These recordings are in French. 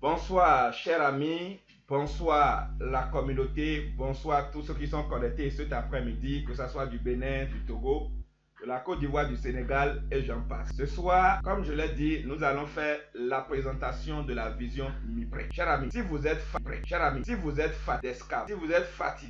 Bonsoir, chers amis. Bonsoir, la communauté. Bonsoir, tous ceux qui sont connectés cet après-midi, que ce soit du Bénin, du Togo, de la Côte d'Ivoire, du Sénégal et j'en passe. Ce soir, comme je l'ai dit, nous allons faire la présentation de la vision MIPREC. Chers amis, si vous êtes fatigué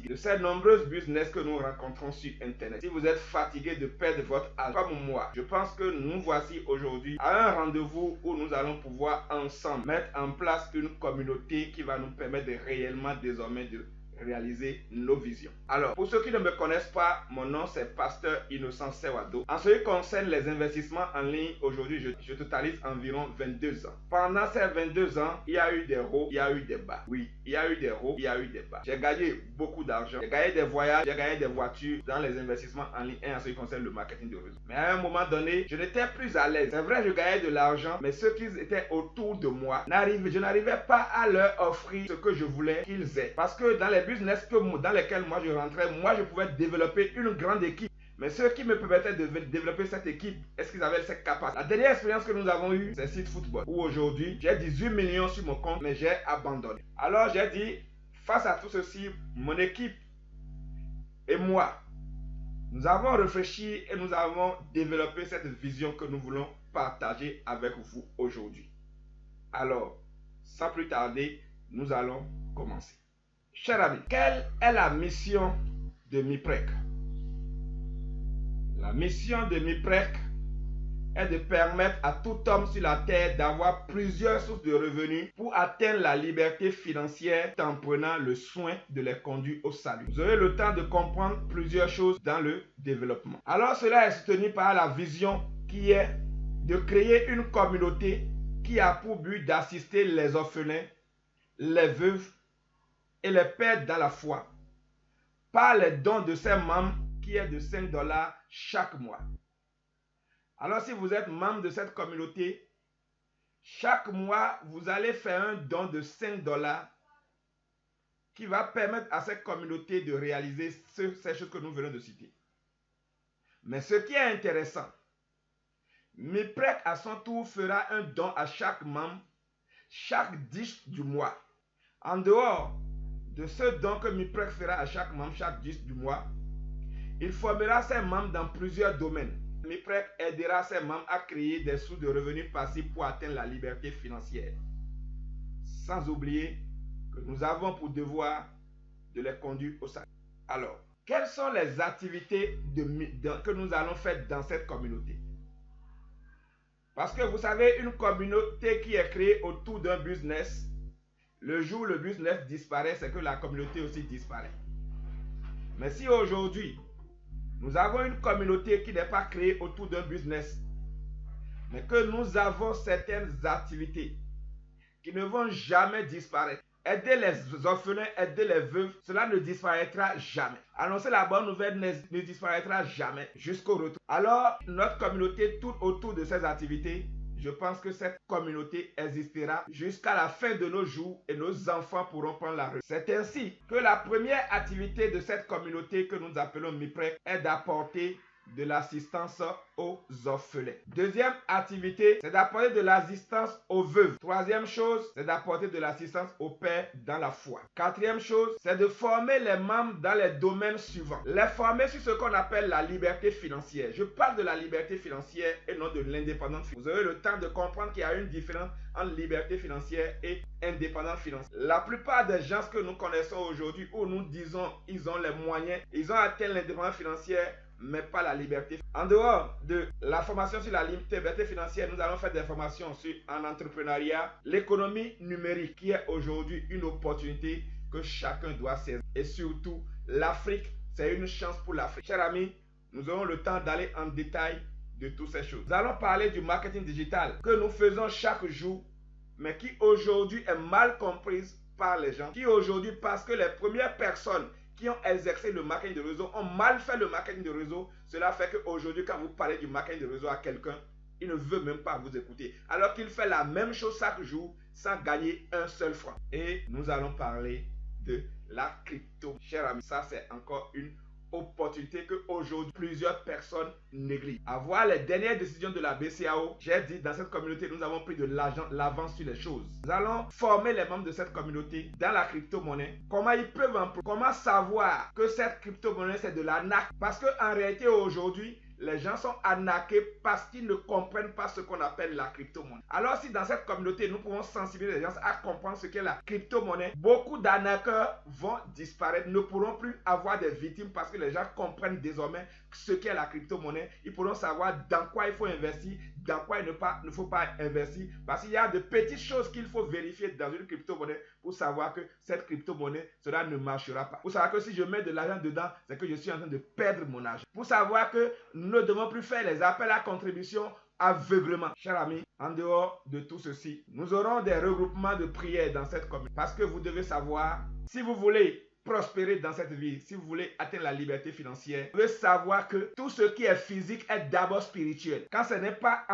de ces nombreuses business que nous rencontrons sur Internet, si vous êtes fatigué de perdre votre âge comme moi, je pense que nous voici aujourd'hui à un rendez-vous où nous allons pouvoir ensemble mettre en place une communauté qui va nous permettre de réellement désormais de réaliser nos visions. Alors, pour ceux qui ne me connaissent pas, mon nom c'est Pasteur Innocent Sewado. En ce qui concerne les investissements en ligne, aujourd'hui, je totalise environ 22 ans. Pendant ces 22 ans, il y a eu des hauts, il y a eu des bas. Oui, il y a eu des hauts, il y a eu des bas. J'ai gagné beaucoup d'argent, j'ai gagné des voyages, j'ai gagné des voitures dans les investissements en ligne et en ce qui concerne le marketing de réseau. Mais à un moment donné, je n'étais plus à l'aise. C'est vrai, je gagnais de l'argent, mais ceux qui étaient autour de moi, je n'arrivais pas à leur offrir ce que je voulais qu'ils aient. Parce que dans les business dans lesquels moi je rentrais, moi je pouvais développer une grande équipe. Mais ceux qui me permettaient de développer cette équipe, est-ce qu'ils avaient cette capacité? La dernière expérience que nous avons eue, c'est Site Football, où aujourd'hui, j'ai 18 millions sur mon compte, mais j'ai abandonné. Alors j'ai dit, face à tout ceci, mon équipe et moi, nous avons réfléchi et nous avons développé cette vision que nous voulons partager avec vous aujourd'hui. Alors, sans plus tarder, nous allons commencer. Chers amis, quelle est la mission de MIPREC? La mission de MIPREC est de permettre à tout homme sur la terre d'avoir plusieurs sources de revenus pour atteindre la liberté financière en prenant le soin de les conduire au salut. Vous aurez le temps de comprendre plusieurs choses dans le développement. Alors cela est soutenu par la vision qui est de créer une communauté qui a pour but d'assister les orphelins, les veuves et les pères dans la foi par les dons de ses membres qui est de 5 $ chaque mois. Alors si vous êtes membre de cette communauté, chaque mois vous allez faire un don de 5 $ qui va permettre à cette communauté de réaliser ces choses que nous venons de citer. Mais ce qui est intéressant, MIPREC à son tour fera un don à chaque membre chaque 10 du mois. En dehors de ce don que MIPREC fera à chaque membre chaque 10 du mois, il formera ses membres dans plusieurs domaines. MIPREC aidera ses membres à créer des sources de revenus passifs pour atteindre la liberté financière. Sans oublier que nous avons pour devoir de les conduire au salut. Alors, quelles sont les activités que nous allons faire dans cette communauté? Parce que vous savez, une communauté qui est créée autour d'un business, le jour où le business disparaît, c'est que la communauté aussi disparaît. Mais si aujourd'hui, nous avons une communauté qui n'est pas créée autour d'un business, mais que nous avons certaines activités qui ne vont jamais disparaître. Aider les orphelins, aider les veuves, cela ne disparaîtra jamais. Annoncer la bonne nouvelle ne disparaîtra jamais jusqu'au retour. Alors, notre communauté tourne autour de ces activités. Je pense que cette communauté existera jusqu'à la fin de nos jours et nos enfants pourront prendre la relève. C'est ainsi que la première activité de cette communauté que nous appelons MIPREC est d'apporter de l'assistance aux orphelins. Deuxième activité, c'est d'apporter de l'assistance aux veuves. Troisième chose, c'est d'apporter de l'assistance aux pères dans la foi. Quatrième chose, c'est de former les membres dans les domaines suivants. Les former sur ce qu'on appelle la liberté financière. Je parle de la liberté financière et non de l'indépendance financière. Vous aurez le temps de comprendre qu'il y a une différence entre liberté financière et indépendance financière. La plupart des gens que nous connaissons aujourd'hui, où nous disons ils ont les moyens, ils ont atteint l'indépendance financière, mais pas la liberté. En dehors de la formation sur la liberté financière, nous allons faire des formations en entrepreneuriat, l'économie numérique qui est aujourd'hui une opportunité que chacun doit saisir. Et surtout, l'Afrique, c'est une chance pour l'Afrique. Chers amis, nous aurons le temps d'aller en détail de toutes ces choses. Nous allons parler du marketing digital que nous faisons chaque jour, mais qui aujourd'hui est mal comprise par les gens. Qui aujourd'hui, parce que les premières personnes qui ont exercé le marketing de réseau ont mal fait le marketing de réseau. Cela fait qu'aujourd'hui, quand vous parlez du marketing de réseau à quelqu'un, il ne veut même pas vous écouter. Alors qu'il fait la même chose chaque jour sans gagner un seul franc. Et nous allons parler de la crypto. Chers amis, ça c'est encore une opportunité que aujourd'hui plusieurs personnes négligent. À voir les dernières décisions de la BCAO, j'ai dit dans cette communauté, nous avons pris de l'avance sur les choses. Nous allons former les membres de cette communauté dans la crypto-monnaie. Comment ils peuvent comment savoir que cette crypto-monnaie c'est de l'arnaque? Parce qu'en réalité aujourd'hui, les gens sont arnaqués parce qu'ils ne comprennent pas ce qu'on appelle la crypto-monnaie. Alors si dans cette communauté, nous pouvons sensibiliser les gens à comprendre ce qu'est la crypto-monnaie, beaucoup d'arnaqueurs vont disparaître, ne pourront plus avoir des victimes parce que les gens comprennent désormais ce qu'est la crypto-monnaie. Ils pourront savoir dans quoi il faut investir, dans quoi il ne faut pas investir. Parce qu'il y a de petites choses qu'il faut vérifier dans une crypto-monnaie pour savoir que cette crypto-monnaie, cela ne marchera pas. Pour savoir que si je mets de l'argent dedans, c'est que je suis en train de perdre mon argent. Pour savoir que nous ne devons plus faire les appels à contribution aveuglement. Chers amis, en dehors de tout ceci, nous aurons des regroupements de prières dans cette commune. Parce que vous devez savoir, si vous voulez prospérer dans cette vie, si vous voulez atteindre la liberté financière, vous devez savoir que tout ce qui est physique est d'abord spirituel. Quand ce n'est pas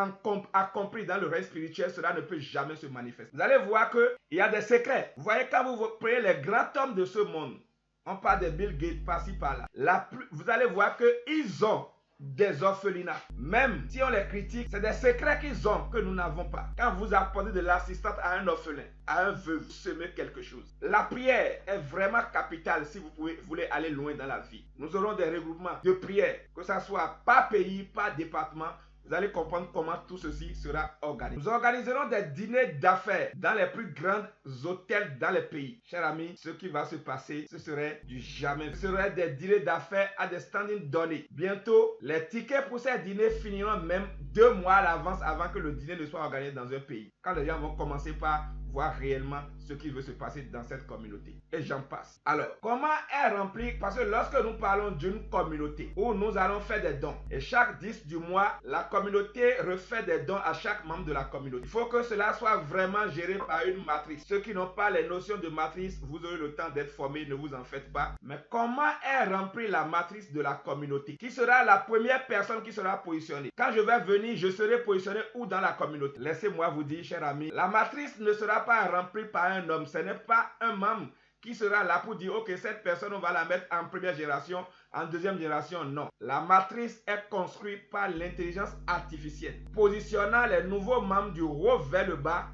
accompli dans le reste spirituel, cela ne peut jamais se manifester. Vous allez voir qu'il y a des secrets. Vous voyez, quand vous prenez les grands hommes de ce monde, on parle de Bill Gates par-ci par-là, vous allez voir qu'ils ont des orphelinats. Même si on les critique, c'est des secrets qu'ils ont que nous n'avons pas. Quand vous apportez de l'assistance à un orphelin, à un veuve, vous semez quelque chose. La prière est vraiment capitale si vous voulez aller loin dans la vie. Nous aurons des regroupements de prière, que ce soit par pays, par département. Vous allez comprendre comment tout ceci sera organisé. Nous organiserons des dîners d'affaires dans les plus grands hôtels dans les pays. Chers amis, ce qui va se passer, ce serait du jamais. Ce serait des dîners d'affaires à des standings donnés. Bientôt, les tickets pour ces dîners finiront même 2 mois à l'avance avant que le dîner ne soit organisé dans un pays. Quand les gens vont commencer par voir réellement ce qui veut se passer dans cette communauté. Et j'en passe. Alors, comment est rempli? Parce que lorsque nous parlons d'une communauté où nous allons faire des dons, et chaque 10 du mois, la communauté refait des dons à chaque membre de la communauté. Il faut que cela soit vraiment géré par une matrice. Ceux qui n'ont pas les notions de matrice, vous aurez le temps d'être formés, ne vous en faites pas. Mais comment est remplie la matrice de la communauté? Qui sera la première personne qui sera positionnée? Quand je vais venir, je serai positionné où dans la communauté? Laissez-moi vous dire, chers amis, la matrice ne sera pas rempli par un homme. Ce n'est pas un membre qui sera là pour dire ok, cette personne on va la mettre en première génération, en deuxième génération. Non, la matrice est construite par l'intelligence artificielle, positionnant les nouveaux membres du haut vers le bas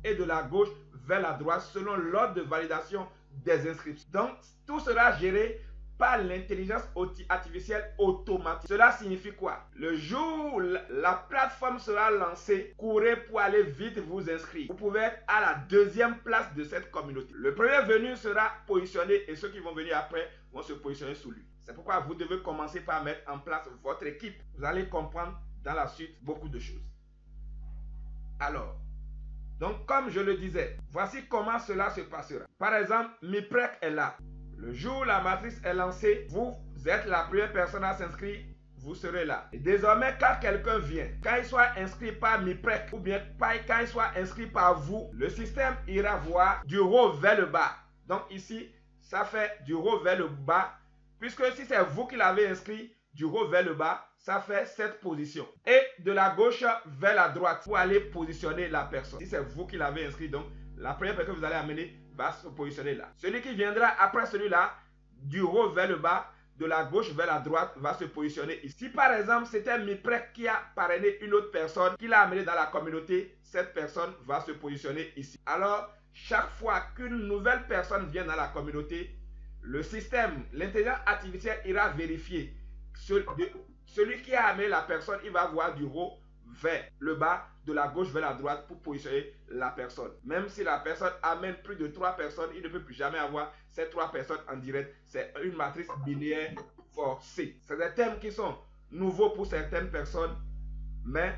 et de la gauche vers la droite selon l'ordre de validation des inscriptions. Donc tout sera géré par l'intelligence artificielle automatique. Cela signifie quoi? Le jour où la plateforme sera lancée, courez pour aller vite vous inscrire. Vous pouvez être à la deuxième place de cette communauté. Le premier venu sera positionné et ceux qui vont venir après vont se positionner sous lui. C'est pourquoi vous devez commencer par mettre en place votre équipe. Vous allez comprendre dans la suite beaucoup de choses. Alors, donc comme je le disais, voici comment cela se passera. Par exemple, MIPREC est là. Le jour où la matrice est lancée, vous êtes la première personne à s'inscrire, vous serez là. Et désormais, quand quelqu'un vient, quand il soit inscrit par MIPREC, ou bien quand il soit inscrit par vous, le système ira voir du haut vers le bas. Donc ici, ça fait du haut vers le bas, puisque si c'est vous qui l'avez inscrit, du haut vers le bas, ça fait cette position. Et de la gauche vers la droite, pour aller positionner la personne. Si c'est vous qui l'avez inscrit, donc la première personne que vous allez amener va se positionner là. Celui qui viendra après celui-là, du haut vers le bas, de la gauche vers la droite, va se positionner ici. Si par exemple c'était MIPREC qui a parrainé une autre personne, qui l'a amené dans la communauté, cette personne va se positionner ici. Alors, chaque fois qu'une nouvelle personne vient dans la communauté, le système, l'intelligence artificielle ira vérifier. Celui qui a amené la personne, il va voir du haut vers le bas, de la gauche vers la droite pour positionner la personne. Même si la personne amène plus de 3 personnes, il ne peut plus jamais avoir ces 3 personnes en direct. C'est une matrice binaire forcée. C'est des thèmes qui sont nouveaux pour certaines personnes, mais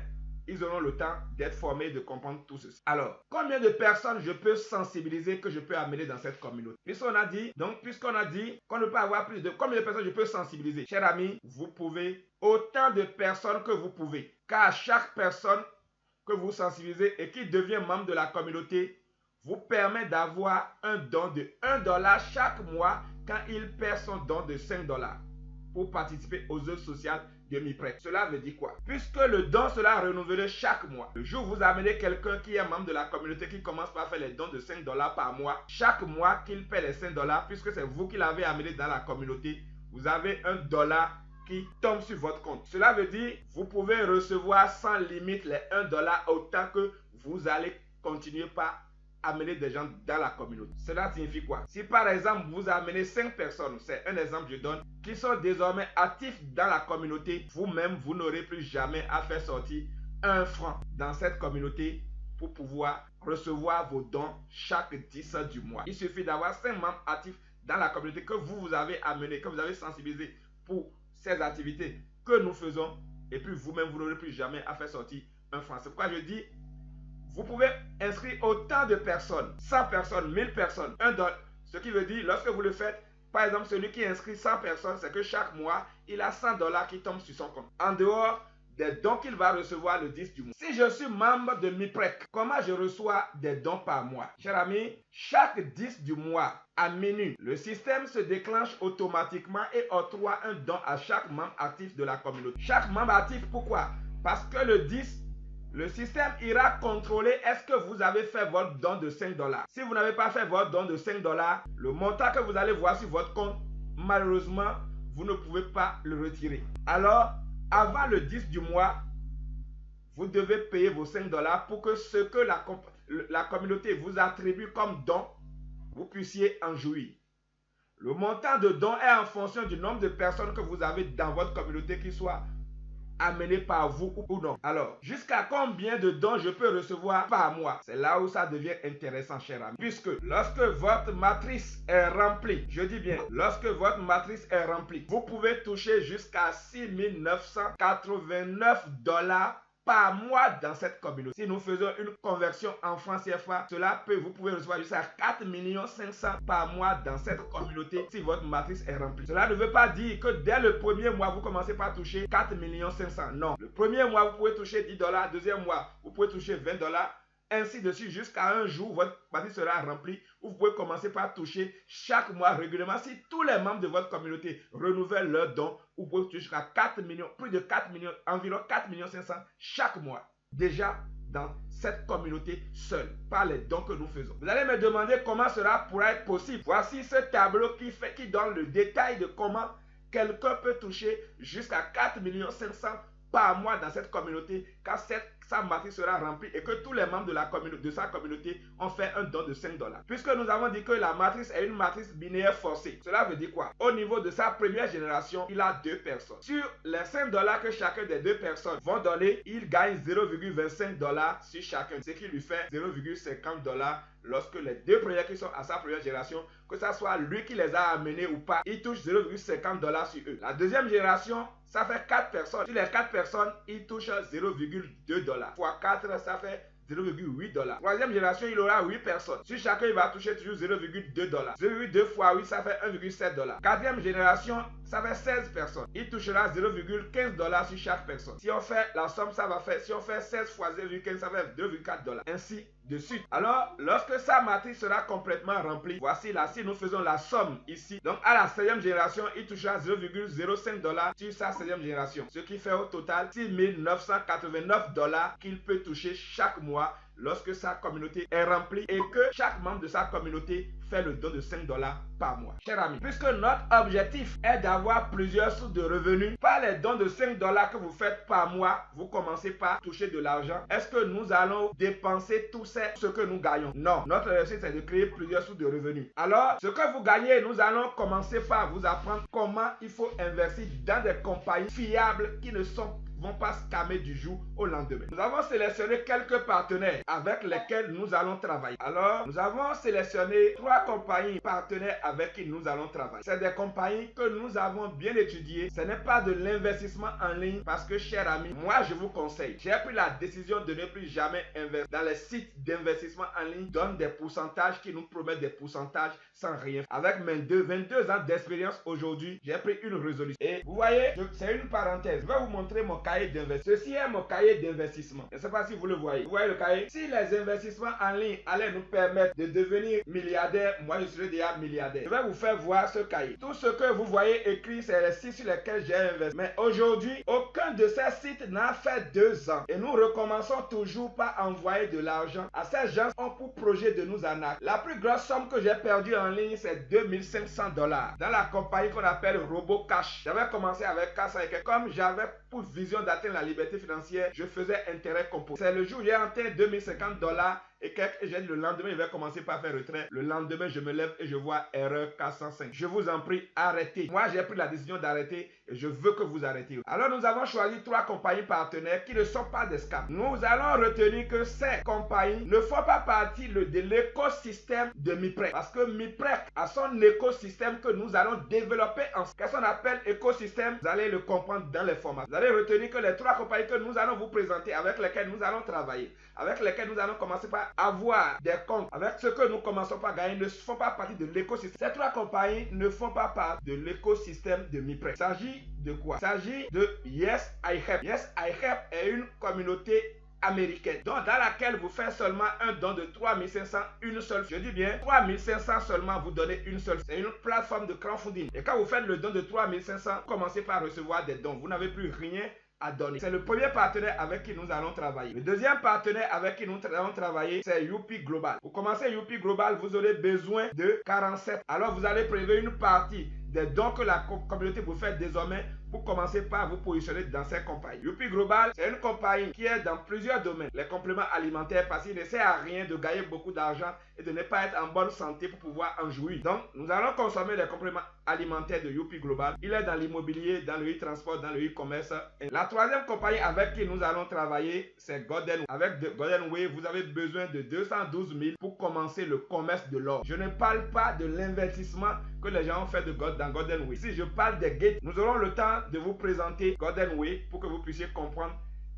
ils auront le temps d'être formés, de comprendre tout ceci. Alors, combien de personnes je peux sensibiliser, que je peux amener dans cette communauté? Puisqu'on a dit qu'on ne peut avoir plus de... Combien de personnes je peux sensibiliser? Chers amis, vous pouvez autant de personnes que vous pouvez. Car chaque personne que vous sensibilisez et qui devient membre de la communauté vous permet d'avoir un don de $1 chaque mois quand il perd son don de $5 pour participer aux œuvres sociales de MIPREC. Cela veut dire quoi? Puisque le don sera renouvelé chaque mois. Le jour où vous amenez quelqu'un qui est membre de la communauté qui commence par faire les dons de $5 par mois, chaque mois qu'il paie les $5, puisque c'est vous qui l'avez amené dans la communauté, vous avez $1 qui tombe sur votre compte. Cela veut dire vous pouvez recevoir sans limite les $1 autant que vous allez continuer par amener des gens dans la communauté. Cela signifie quoi? Si par exemple vous amenez 5 personnes, c'est un exemple que je donne, qui sont désormais actifs dans la communauté, vous-même vous n'aurez plus jamais à faire sortir 1 franc dans cette communauté pour pouvoir recevoir vos dons chaque 10 du mois. Il suffit d'avoir 5 membres actifs dans la communauté que vous avez amené, que vous avez sensibilisé pour ces activités que nous faisons, et puis vous-même vous n'aurez plus jamais à faire sortir 1 franc. C'est pourquoi je dis, vous pouvez inscrire autant de personnes, 100 personnes, 1000 personnes, $1. Ce qui veut dire, lorsque vous le faites, par exemple, celui qui inscrit 100 personnes, c'est que chaque mois, il a $100 qui tombent sur son compte. En dehors des dons qu'il va recevoir le 10 du mois. Si je suis membre de MIPREC, comment je reçois des dons par mois? Cher ami, chaque 10 du mois à minuit, le système se déclenche automatiquement et octroie un don à chaque membre actif de la communauté. Chaque membre actif, pourquoi? Parce que le 10, le système ira contrôler est-ce que vous avez fait votre don de $5. Si vous n'avez pas fait votre don de $5, le montant que vous allez voir sur votre compte, malheureusement, vous ne pouvez pas le retirer. Alors, avant le 10 du mois, vous devez payer vos $5 pour que ce que la communauté vous attribue comme don, vous puissiez en jouir. Le montant de don est en fonction du nombre de personnes que vous avez dans votre communauté qui soient amené par vous ou non. Alors, jusqu'à combien de dons je peux recevoir par mois? C'est là où ça devient intéressant, cher ami. Puisque lorsque votre matrice est remplie, je dis bien, lorsque votre matrice est remplie, vous pouvez toucher jusqu'à $6 989 par mois dans cette communauté. Si nous faisons une conversion en francs CFA, vous pouvez recevoir jusqu'à 4 500 000 par mois dans cette communauté si votre matrice est remplie. Cela ne veut pas dire que dès le premier mois, vous commencez par toucher 4 500 000. Non. Le premier mois, vous pouvez toucher $10. Deuxième mois, vous pouvez toucher $20. Ainsi de suite, jusqu'à un jour, votre matrice sera remplie, où vous pouvez commencer par toucher chaque mois régulièrement. Si tous les membres de votre communauté renouvellent leurs dons, vous pouvez toucher jusqu'à 4 millions, plus de 4 millions, environ 4 500 000 chaque mois. Déjà dans cette communauté seule, par les dons que nous faisons. Vous allez me demander comment cela pourra être possible. Voici ce tableau qui donne le détail de comment quelqu'un peut toucher jusqu'à 4 500 000 par mois dans cette communauté, car sa matrice sera remplie et que tous les membres de sa communauté ont fait un don de $5. Puisque nous avons dit que la matrice est une matrice binaire forcée, cela veut dire quoi? Au niveau de sa première génération, il a 2 personnes. Sur les $5 que chacun des 2 personnes vont donner, il gagne $0,25 sur chacun, ce qui lui fait $0,50 lorsque les 2 premiers qui sont à sa première génération, que ce soit lui qui les a amenés ou pas, il touche $0,50 sur eux. La deuxième génération, ça fait 4 personnes. Sur les 4 personnes, il touche $0,2. Fois 4, ça fait $0,8. Troisième génération, il aura 8 personnes. Sur chacun, il va toucher toujours $0,2. 0,2 fois 8, ça fait $1,7. Quatrième génération, ça fait 16 personnes. Il touchera $0,15 sur chaque personne. Si on fait la somme, ça va faire, si on fait 16 fois 0,15, ça fait $2,4. Ainsi de suite. Alors, lorsque sa matrice sera complètement remplie, voici là, si nous faisons la somme ici, donc à la 16e génération, il touchera $0,05 sur sa 16e génération. Ce qui fait au total $6 989 qu'il peut toucher chaque mois lorsque sa communauté est remplie et que chaque membre de sa communauté fait le don de $5 par mois. Chers amis, puisque notre objectif est d'avoir plusieurs sources de revenus, par les dons de $5 que vous faites par mois, vous commencez par toucher de l'argent. Est-ce que nous allons dépenser tout ce que nous gagnons? Non. Notre objectif, c'est de créer plusieurs sources de revenus. Alors, ce que vous gagnez, nous allons commencer par vous apprendre comment il faut investir dans des compagnies fiables qui ne vont pas scammer du jour au lendemain. Nous avons sélectionné quelques partenaires avec lesquels nous allons travailler. Alors, nous avons sélectionné 3 compagnies partenaires avec qui nous allons travailler. C'est des compagnies que nous avons bien étudiées. Ce n'est pas de l'investissement en ligne parce que, chers amis, moi je vous conseille, j'ai pris la décision de ne plus jamais investir dans les sites d'investissement en ligne, donnent des pourcentages qui nous promettent des pourcentages sans rien. Avec mes 22 ans d'expérience aujourd'hui, j'ai pris une résolution. Et vous voyez, c'est une parenthèse. Je vais vous montrer mon cahier d'investissement. Ceci est mon cahier d'investissement. Je ne sais pas si vous le voyez. Vous voyez le cahier? Si les investissements en ligne allaient nous permettre de devenir milliardaires, moi je serais déjà milliardaire. Je vais vous faire voir ce cahier. Tout ce que vous voyez écrit, c'est les sites sur lesquels j'ai investi. Mais aujourd'hui, aucun de ces sites n'a fait 2 ans. Et nous recommençons toujours par envoyer de l'argent à ces gens qui ont pour projet de nous arnaquer. La plus grosse somme que j'ai perdue en ligne, c'est $2500 dans la compagnie qu'on appelle RoboCash. J'avais commencé avec 400 et comme j'avais pour vision d'atteindre la liberté financière, je faisais intérêt composé. C'est le jour où j'ai atteint $2050 et j'ai dit le lendemain, je vais commencer par faire retrait. Le lendemain, je me lève et je vois erreur 405. Je vous en prie, arrêtez. Moi, j'ai pris la décision d'arrêter et je veux que vous arrêtiez. Alors, nous avons choisi 3 compagnies partenaires qui ne sont pas des scams. Nous allons retenir que ces compagnies ne font pas partie de l'écosystème de MiPrec. Parce que MiPrec a son écosystème que nous allons développer ensemble. Qu'est-ce qu'on appelle écosystème? Vous allez le comprendre dans les formats. Vous allez retenir que les 3 compagnies que nous allons vous présenter, avec lesquelles nous allons travailler, avec lesquelles nous allons commencer par avoir des comptes, avec ce que nous commençons par gagner, ne font pas partie de l'écosystème. Ces 3 compagnies ne font pas partie de l'écosystème de MiPrec. Il s'agit de quoi? Il s'agit de Yes I Help. Yes I Help est une communauté américaine, donc dans laquelle vous faites seulement un don de 3500, une seule. Je dis bien 3500 seulement, vous donnez une seule. C'est une plateforme de crowdfunding. Et quand vous faites le don de 3500, commencez par recevoir des dons. Vous n'avez plus rien à donner. C'est le premier partenaire avec qui nous allons travailler. Le deuxième partenaire avec qui nous allons travailler, c'est Youpi Global. Pour commencer Youpi Global, vous aurez besoin de 47. Alors vous allez prélever une partie des dons que la communauté vous fait désormais pour commencer par vous positionner dans ces compagnies. Youpi Global, c'est une compagnie qui est dans plusieurs domaines. Les compléments alimentaires, parce qu'il ne sert à rien de gagner beaucoup d'argent et de ne pas être en bonne santé pour pouvoir en jouir. Donc, nous allons consommer les compléments alimentaires de Youpi Global. Il est dans l'immobilier, dans le e-transport, dans le e-commerce. La troisième compagnie avec qui nous allons travailler, c'est Golden Way. Avec Golden Way, vous avez besoin de 212 000 pour commencer le commerce de l'or. Je ne parle pas de l'investissement que les gens ont fait dans Golden Way. Si je parle des gates, nous aurons le temps de vous présenter Golden Way pour que vous puissiez comprendre.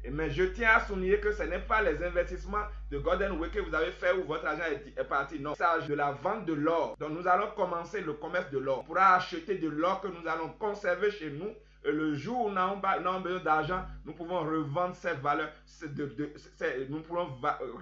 Mais je tiens à souligner que ce n'est pas les investissements de Golden Way que vous avez fait où votre argent est parti. Non, il s'agit de la vente de l'or. Donc nous allons commencer le commerce de l'or. On pourra acheter de l'or que nous allons conserver chez nous. Et le jour où nous avons besoin d'argent, nous pouvons revendre ces valeurs.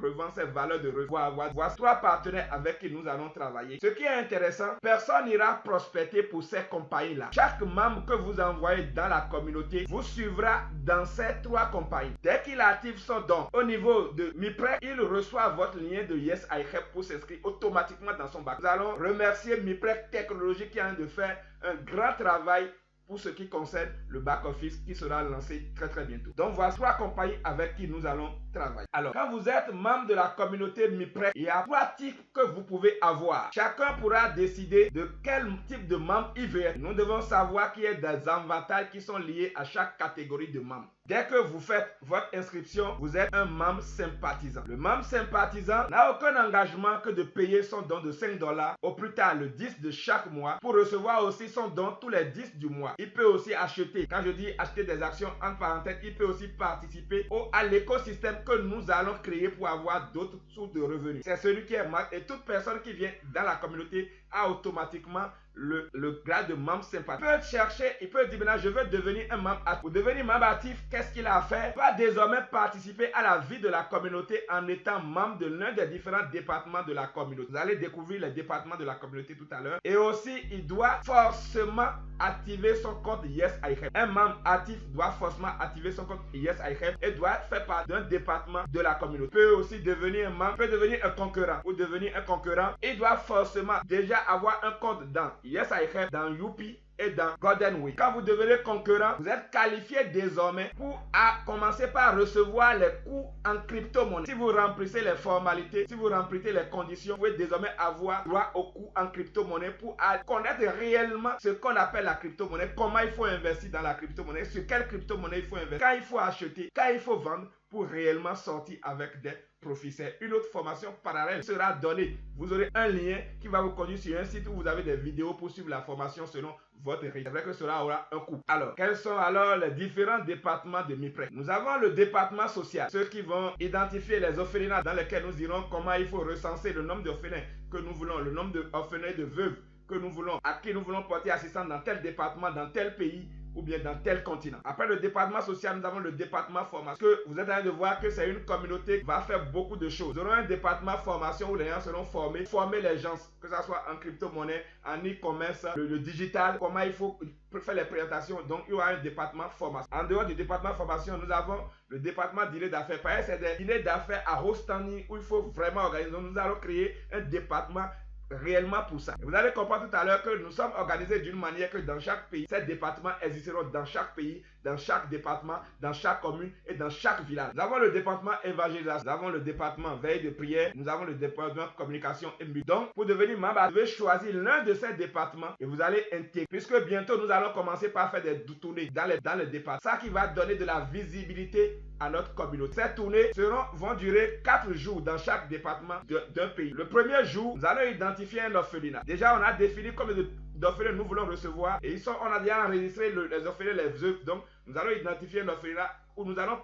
Revendre ces valeurs de revoir. Voici 3 partenaires avec qui nous allons travailler. Ce qui est intéressant, personne n'ira prospecter pour ces compagnies-là. Chaque membre que vous envoyez dans la communauté vous suivra dans ces 3 compagnies. Dès qu'il active son don au niveau de MiPrec, il reçoit votre lien de Yes I Help pour s'inscrire automatiquement dans son bac. Nous allons remercier MiPrec Technologies qui est en train de faire un grand travail pour ce qui concerne le back-office qui sera lancé très bientôt. Donc voici 3 compagnies avec qui nous allons travailler. Alors, quand vous êtes membre de la communauté MiPrec, il y a 3 types que vous pouvez avoir. Chacun pourra décider de quel type de membre il veut être. Nous devons savoir qu'il y a des avantages qui sont liés à chaque catégorie de membres. Dès que vous faites votre inscription, vous êtes un membre sympathisant. Le membre sympathisant n'a aucun engagement que de payer son don de $5 au plus tard le 10 de chaque mois pour recevoir aussi son don tous les 10 du mois. Il peut aussi acheter, quand je dis acheter des actions entre parenthèses, il peut aussi participer à l'écosystème que nous allons créer pour avoir d'autres sources de revenus. C'est celui qui est membre et toute personne qui vient dans la communauté a automatiquement le grade de membre sympathique. Il peut chercher, il peut dire maintenant je veux devenir un membre actif. Pour devenir membre actif, qu'est-ce qu'il a à faire? Il va désormais participer à la vie de la communauté en étant membre de l'un des différents départements de la communauté. Vous allez découvrir les départements de la communauté tout à l'heure. Et aussi, il doit forcément activer son compte Yes I Help. Un membre actif doit forcément activer son compte Yes I Help et doit faire partie d'un département de la communauté. Il peut aussi devenir un membre, peut devenir un concurrent ou devenir un concurrent. Il doit forcément déjà avoir un compte dans Yes I Help, dans Youpi et dans Golden Way. Quand vous devenez concurrent, vous êtes qualifié désormais pour commencer par recevoir les coûts en crypto-monnaie. Si vous remplissez les formalités, si vous remplissez les conditions, vous pouvez désormais avoir droit aux coûts en crypto-monnaie pour connaître réellement ce qu'on appelle la crypto-monnaie, comment il faut investir dans la crypto-monnaie, sur quelle crypto-monnaie il faut investir, quand il faut acheter, quand il faut vendre pour réellement sortir avec des profits. C'est une autre formation parallèle qui sera donnée. Vous aurez un lien qui va vous conduire sur un site où vous avez des vidéos pour suivre la formation selon votre rythme. C'est vrai que cela aura un coût. Alors, quels sont alors les différents départements de MiPrec? Nous avons le département social, ceux qui vont identifier les orphelinats dans lesquels nous irons, comment il faut recenser le nombre d'orphelins que nous voulons, le nombre d'orphelins de veuves que nous voulons, à qui nous voulons porter assistance dans tel département, dans tel pays, ou bien dans tel continent. Après le département social, nous avons le département formation. Que vous êtes en train de voir que c'est une communauté qui va faire beaucoup de choses. Nous aurons un département formation où les gens seront formés, former les gens, que ce soit en crypto-monnaie, en e-commerce, le digital, comment il faut faire les présentations. Donc, il y aura un département formation. En dehors du département formation, nous avons le département dîner d'affaires. Par exemple, c'est des dîners d'affaires à haut standing où il faut vraiment organiser. Donc, nous allons créer un département réellement pour ça. Et vous allez comprendre tout à l'heure que nous sommes organisés d'une manière que dans chaque pays, ces départements existeront dans chaque pays, dans chaque département, dans chaque commune et dans chaque village. Nous avons le département évangélisation, nous avons le département veille de prière, nous avons le département communication et musique. Donc, pour devenir membre, vous devez choisir l'un de ces départements et vous allez intégrer. Puisque bientôt, nous allons commencer par faire des tournées dans les départements. Ça qui va donner de la visibilité à notre communauté. Ces tournées vont durer 4 jours dans chaque département d'un pays. Le premier jour, nous allons identifier un orphelinat. Déjà, on a défini combien d'orphelins nous voulons recevoir et on a déjà enregistré les orphelins, les œuvres. Donc, nous allons identifier un orphelinat où nous allons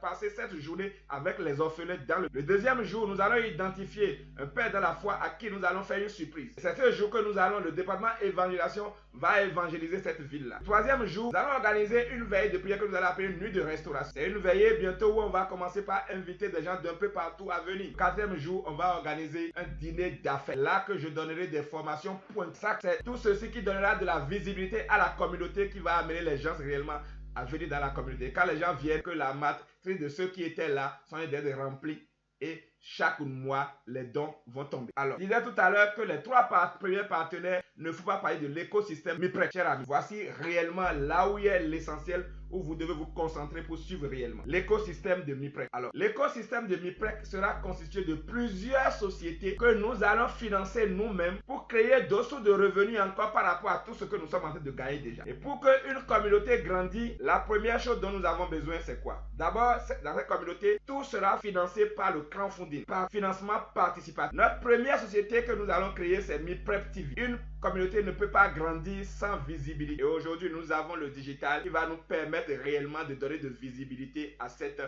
passer cette journée avec les orphelins dans le deuxième jour, nous allons identifier un père de la foi à qui nous allons faire une surprise. C'est ce jour que nous allons, le département évangélisation va évangéliser cette ville-là. Troisième jour, nous allons organiser une veille de prière que nous allons appeler une nuit de restauration. C'est une veillée bientôt où on va commencer par inviter des gens d'un peu partout à venir. Quatrième jour, on va organiser un dîner d'affaires. Là que je donnerai des formations pointues. C'est tout ceci qui donnera de la visibilité à la communauté qui va amener les gens réellement à venir dans la communauté. Quand les gens viennent, que la matrice de ceux qui étaient là sont d'être remplis et chaque mois, les dons vont tomber. Alors, je disais tout à l'heure que les 3 premiers partenaires ne font pas partie de l'écosystème MIPREC. Chers amis, voici réellement là où il y a l'essentiel, où vous devez vous concentrer pour suivre réellement l'écosystème de MIPREC. Alors, l'écosystème de MIPREC sera constitué de plusieurs sociétés que nous allons financer nous-mêmes pour créer d'autres sources de revenus encore par rapport à tout ce que nous sommes en train de gagner déjà. Et pour qu'une communauté grandisse, la première chose dont nous avons besoin, c'est quoi? D'abord, dans cette communauté, tout sera financé par le crowdfunding, par financement participatif. Notre première société que nous allons créer, c'est MIPREC TV. Une communauté ne peut pas grandir sans visibilité. Et aujourd'hui, nous avons le digital qui va nous permettre réellement de donner de visibilité à cette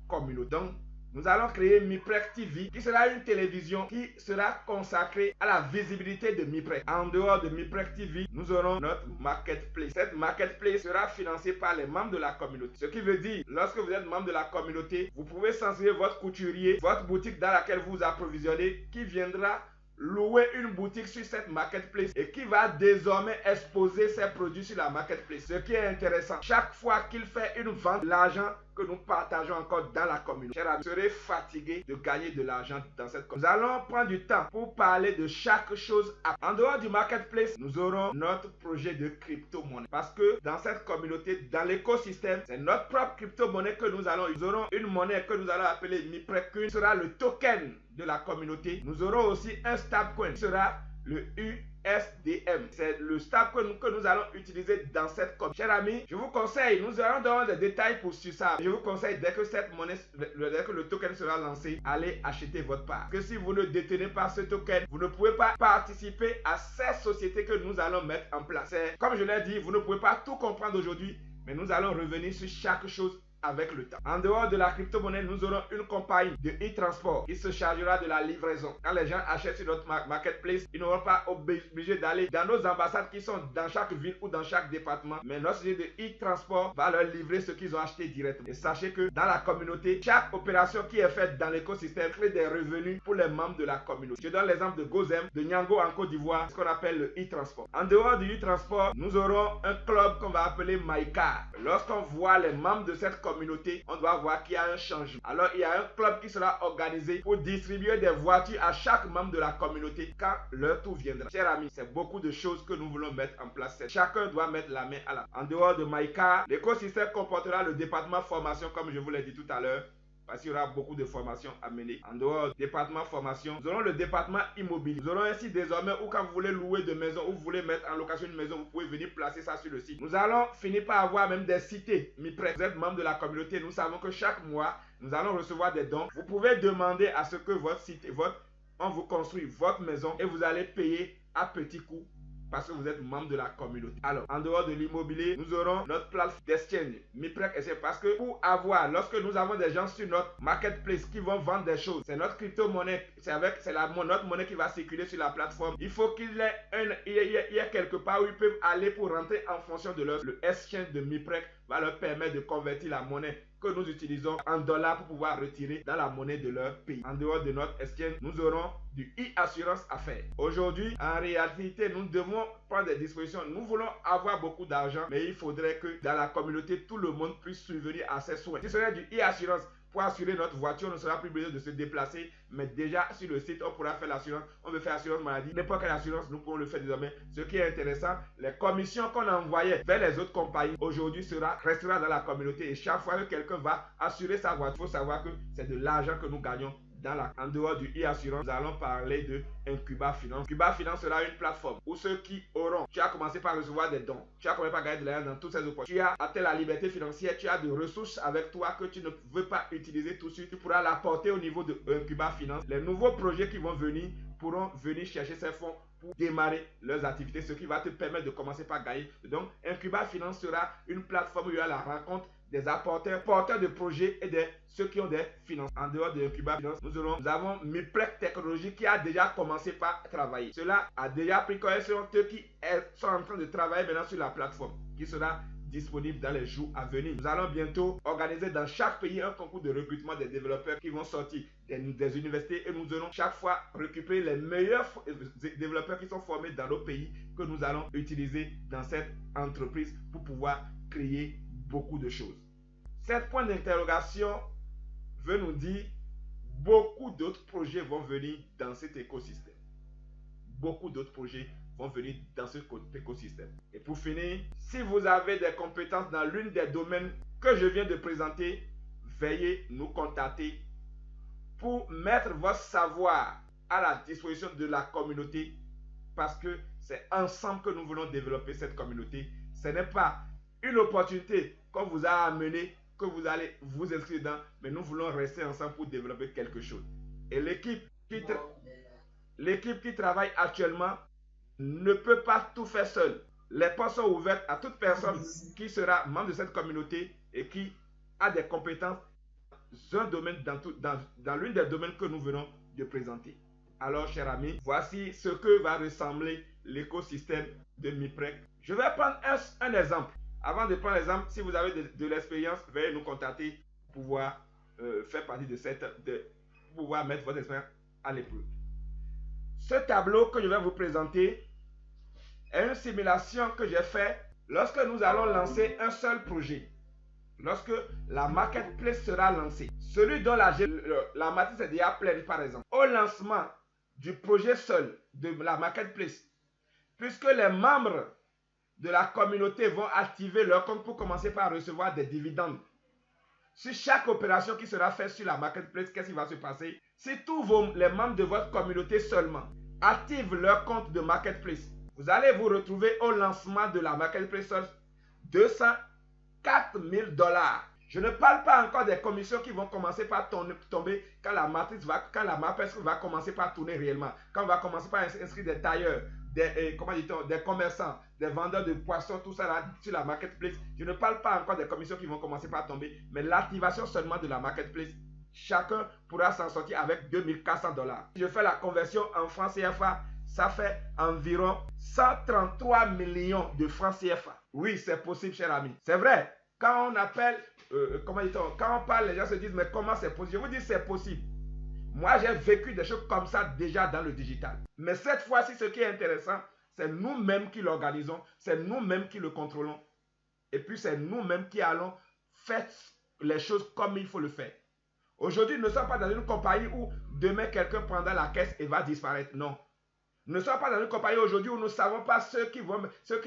communauté. Donc, nous allons créer MIPREC TV qui sera une télévision qui sera consacrée à la visibilité de MIPREC. En dehors de MIPREC TV, nous aurons notre marketplace. Cette marketplace sera financée par les membres de la communauté. Ce qui veut dire, lorsque vous êtes membre de la communauté, vous pouvez censurer votre couturier, votre boutique dans laquelle vous vous approvisionnez, qui viendra louer une boutique sur cette marketplace et qui va désormais exposer ses produits sur la marketplace. Ce qui est intéressant, chaque fois qu'il fait une vente, l'argent que nous partageons encore dans la communauté. Chers amis, vous serez fatigué de gagner de l'argent dans cette communauté. Nous allons prendre du temps pour parler de chaque chose. En dehors du marketplace, nous aurons notre projet de crypto-monnaie. Parce que dans cette communauté, dans l'écosystème, c'est notre propre crypto-monnaie que nous aurons une monnaie que nous allons appeler MIPREC, qui sera le token de la communauté. Nous aurons aussi un stablecoin qui sera le USDM. C'est le stablecoin que nous allons utiliser dans cette communauté. Chers amis, je vous conseille, nous allons donner des détails pour sur ça. Je vous conseille, dès que cette monnaie, dès que le token sera lancé, allez acheter votre part. Parce que si vous ne détenez pas ce token, vous ne pouvez pas participer à ces sociétés que nous allons mettre en place. Comme je l'ai dit, vous ne pouvez pas tout comprendre aujourd'hui, mais nous allons revenir sur chaque chose avec le temps. En dehors de la crypto-monnaie, nous aurons une compagnie de e-transport qui se chargera de la livraison. Quand les gens achètent sur notre marketplace, ils n'auront pas obligé d'aller dans nos ambassades qui sont dans chaque ville ou dans chaque département, mais notre société de e-transport va leur livrer ce qu'ils ont acheté directement. Et sachez que dans la communauté, chaque opération qui est faite dans l'écosystème crée des revenus pour les membres de la communauté. Je donne l'exemple de Gozem, de Nyango en Côte d'Ivoire, ce qu'on appelle le e-transport. En dehors du e-transport, nous aurons un club qu'on va appeler MyCar. Lorsqu'on voit les membres de cette communauté, on doit voir qu'il y a un changement. Alors, il y a un club qui sera organisé pour distribuer des voitures à chaque membre de la communauté quand leur tour viendra. Chers amis, c'est beaucoup de choses que nous voulons mettre en place. Chacun doit mettre la main à la. En dehors de MyCar, l'écosystème comportera le département formation, comme je vous l'ai dit tout à l'heure, parce qu'il y aura beaucoup de formations à mener. En dehors du département formation, nous aurons le département immobilier. Nous aurons ainsi désormais où quand vous voulez louer de maison ou vous voulez mettre en location une maison, vous pouvez venir placer ça sur le site. Nous allons finir par avoir même des cités MIPREC. Vous êtes membre de la communauté, nous savons que chaque mois, nous allons recevoir des dons. Vous pouvez demander à ce que votre cité, on vous construit votre maison et vous allez payer à petit coût parce que vous êtes membre de la communauté. Alors, en dehors de l'immobilier, nous aurons notre plateforme d'exchange, MiPrec Exchange, parce que pour avoir, lorsque nous avons des gens sur notre marketplace qui vont vendre des choses, c'est notre crypto-monnaie, notre monnaie qui va circuler sur la plateforme. Il faut qu'il y ait quelque part où ils peuvent aller pour rentrer en fonction de le exchange de MiPrec va leur permettre de convertir la monnaie que nous utilisons en dollars pour pouvoir retirer dans la monnaie de leur pays. En dehors de notre exchange, nous aurons du e-assurance à faire. Aujourd'hui, en réalité, nous devons prendre des dispositions. Nous voulons avoir beaucoup d'argent, mais il faudrait que dans la communauté, tout le monde puisse subvenir à ses soins. Si ce serait du e-assurance, pour assurer notre voiture, on ne sera plus besoin de se déplacer, mais déjà sur le site, on pourra faire l'assurance. On veut faire assurance maladie, n'importe quelle assurance, nous pourrons le faire désormais. Ce qui est intéressant, les commissions qu'on envoyait vers les autres compagnies, aujourd'hui restera dans la communauté. Et chaque fois que quelqu'un va assurer sa voiture, il faut savoir que c'est de l'argent que nous gagnons. En dehors du e-assurance, nous allons parler de Incuba Finance. Incuba Finance sera une plateforme où ceux qui auront, tu as commencé par recevoir des dons, tu as commencé par gagner de l'argent dans toutes ces opportunités, tu as atteint la liberté financière, tu as des ressources avec toi que tu ne veux pas utiliser tout de suite, tu pourras l'apporter au niveau de Incuba Finance. Les nouveaux projets qui vont venir pourront venir chercher ces fonds pour démarrer leurs activités, ce qui va te permettre de commencer par gagner. Donc, Incuba Finance sera une plateforme où il y a la rencontre des apporteurs, porteurs de projets et de ceux qui ont des finances. En dehors de Incuba Finance, nous avons MiPrec Technologies qui a déjà commencé par travailler. Cela a déjà pris connaissance ceux qui sont en train de travailler maintenant sur la plateforme qui sera disponible dans les jours à venir. Nous allons bientôt organiser dans chaque pays un concours de recrutement des développeurs qui vont sortir des universités et nous allons chaque fois récupérer les meilleurs développeurs qui sont formés dans nos pays que nous allons utiliser dans cette entreprise pour pouvoir créer beaucoup de choses. Cet point d'interrogation veut nous dire beaucoup d'autres projets vont venir dans cet écosystème. Beaucoup d'autres projets vont venir dans ce écosystème. Et pour finir, si vous avez des compétences dans l'une des domaines que je viens de présenter, veuillez nous contacter pour mettre votre savoir à la disposition de la communauté parce que c'est ensemble que nous voulons développer cette communauté. Ce n'est pas une opportunité qu'on vous a amené, que vous allez vous inscrire dedans, mais nous voulons rester ensemble pour développer quelque chose. Et l'équipe qui travaille actuellement ne peut pas tout faire seule. Les portes sont ouvertes à toute personne qui sera membre de cette communauté et qui a des compétences dans l'une des domaines que nous venons de présenter. Alors, chers amis, voici ce que va ressembler l'écosystème de MiPrec. Je vais prendre un exemple. Avant de prendre l'exemple, si vous avez de l'expérience, veuillez nous contacter pour pouvoir faire partie pour pouvoir mettre votre expérience à l'épreuve. Ce tableau que je vais vous présenter est une simulation que j'ai faite lorsque nous allons lancer un seul projet. Lorsque la marketplace sera lancée. Celui dont la matrice est déjà pleine, par exemple. Au lancement du projet seul de la marketplace, puisque les membres de la communauté vont activer leur compte pour commencer par recevoir des dividendes. Sur chaque opération qui sera faite sur la marketplace, qu'est-ce qui va se passer? Si tous les membres de votre communauté seulement activent leur compte de marketplace, vous allez vous retrouver au lancement de la marketplace 204 000 $. Je ne parle pas encore des commissions qui vont commencer par tomber quand la marketplace va commencer par tourner réellement. Quand on va commencer par inscrire des tailleurs, des commerçants, des vendeurs de poissons, tout ça là, sur la marketplace. Je ne parle pas encore des commissions qui vont commencer par tomber, mais l'activation seulement de la marketplace, chacun pourra s'en sortir avec 2400 $. Si je fais la conversion en francs CFA, ça fait environ 133 millions de francs CFA. Oui, c'est possible, cher ami. C'est vrai. Quand on appelle, quand on parle, les gens se disent, mais comment c'est possible? Je vous dis, c'est possible. Moi, j'ai vécu des choses comme ça déjà dans le digital. Mais cette fois-ci, ce qui est intéressant, c'est nous-mêmes qui l'organisons, c'est nous-mêmes qui le contrôlons. Et puis, c'est nous-mêmes qui allons faire les choses comme il faut le faire. Aujourd'hui, nous ne sommes pas dans une compagnie où demain, quelqu'un prendra la caisse et va disparaître. Non. Nous ne sommes pas dans une compagnie aujourd'hui où nous ne savons pas ceux qui